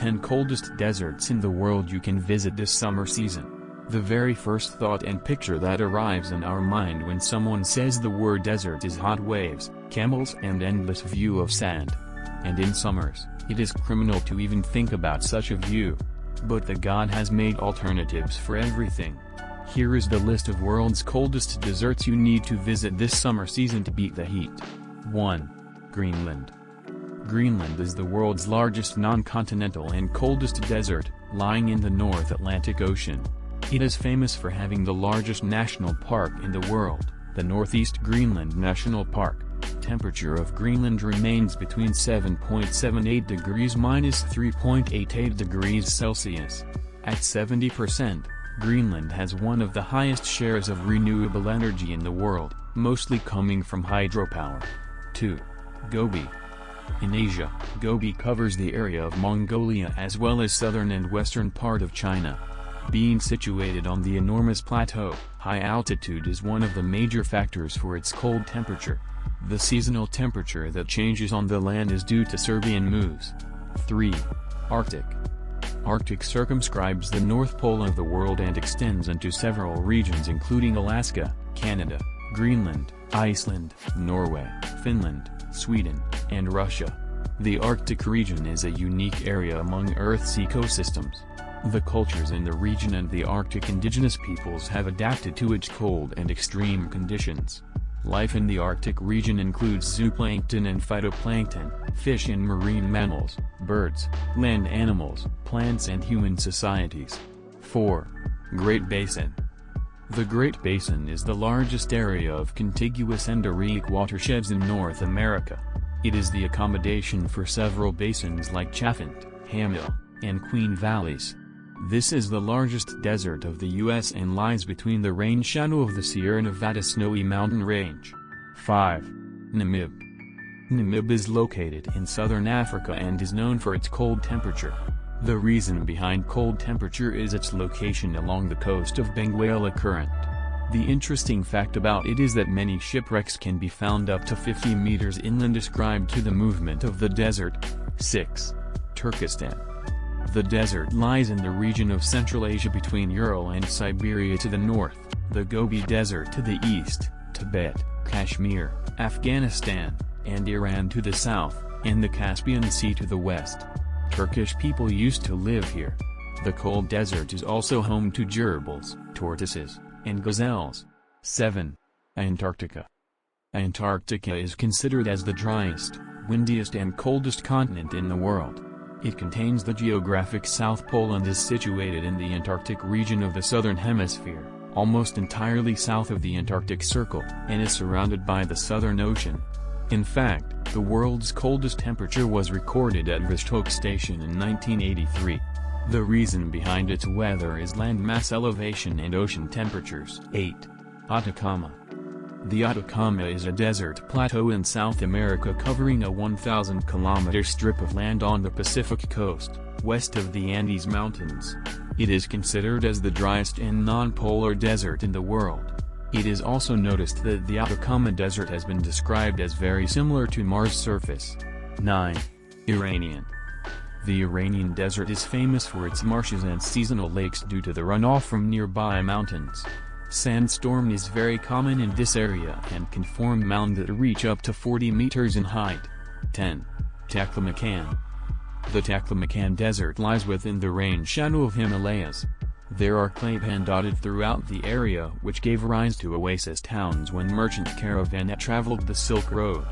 10 coldest deserts in the world you can visit this summer season. The very first thought and picture that arrives in our mind when someone says the word desert is hot waves, camels and endless view of sand. And in summers, it is criminal to even think about such a view. But the God has made alternatives for everything. Here is the list of world's coldest deserts you need to visit this summer season to beat the heat. 1. Greenland. Greenland is the world's largest non-continental and coldest desert, lying in the North Atlantic Ocean. It is famous for having the largest national park in the world, the Northeast Greenland National Park. Temperature of Greenland remains between 7.78 degrees minus 3.88 degrees Celsius. At 70%, Greenland has one of the highest shares of renewable energy in the world, mostly coming from hydropower. 2. Gobi. In Asia, Gobi covers the area of Mongolia as well as southern and western part of China. Being situated on the enormous plateau, high altitude is one of the major factors for its cold temperature. The seasonal temperature that changes on the land is due to Serbian moves. 3. Arctic. Arctic circumscribes the North Pole of the world and extends into several regions including Alaska, Canada, Greenland, Iceland, Norway, Finland, Sweden, and Russia. The Arctic region is a unique area among Earth's ecosystems. The cultures in the region and the Arctic indigenous peoples have adapted to its cold and extreme conditions. Life in the Arctic region includes zooplankton and phytoplankton, fish and marine mammals, birds, land animals, plants and human societies. 4. Great Basin. The Great Basin is the largest area of contiguous endorheic watersheds in North America. It is the accommodation for several basins like Chafont, Hamhill, and Queen Valleys. This is the largest desert of the U.S. and lies between the rain shadow of the Sierra Nevada Snowy Mountain Range. 5. Namib. Namib is located in southern Africa and is known for its cold temperature. The reason behind cold temperature is its location along the coast of Benguela Current. The interesting fact about it is that many shipwrecks can be found up to 50 meters inland ascribed to the movement of the desert. 6. Turkestan. The desert lies in the region of Central Asia between Ural and Siberia to the north, the Gobi Desert to the east, Tibet, Kashmir, Afghanistan, and Iran to the south, and the Caspian Sea to the west. Turkish people used to live here. The cold desert is also home to gerbils, tortoises, and gazelles. 7. Antarctica. Antarctica is considered as the driest, windiest and coldest continent in the world. It contains the geographic South Pole and is situated in the Antarctic region of the Southern Hemisphere, almost entirely south of the Antarctic Circle, and is surrounded by the Southern Ocean. In fact, the world's coldest temperature was recorded at Vostok Station in 1983. The reason behind its weather is landmass elevation and ocean temperatures. 8. Atacama. The Atacama is a desert plateau in South America covering a 1,000-kilometer strip of land on the Pacific coast, west of the Andes Mountains. It is considered as the driest and non-polar desert in the world. It is also noticed that the Atacama Desert has been described as very similar to Mars' surface. 9. Iranian. The Iranian desert is famous for its marshes and seasonal lakes due to the runoff from nearby mountains. Sandstorm is very common in this area and can form mounds that reach up to 40 meters in height. 10. Taklamakan. The Taklamakan Desert lies within the rain shadow of Himalayas. There are clay pan dotted throughout the area which gave rise to oasis towns when merchant caravan traveled the Silk Road.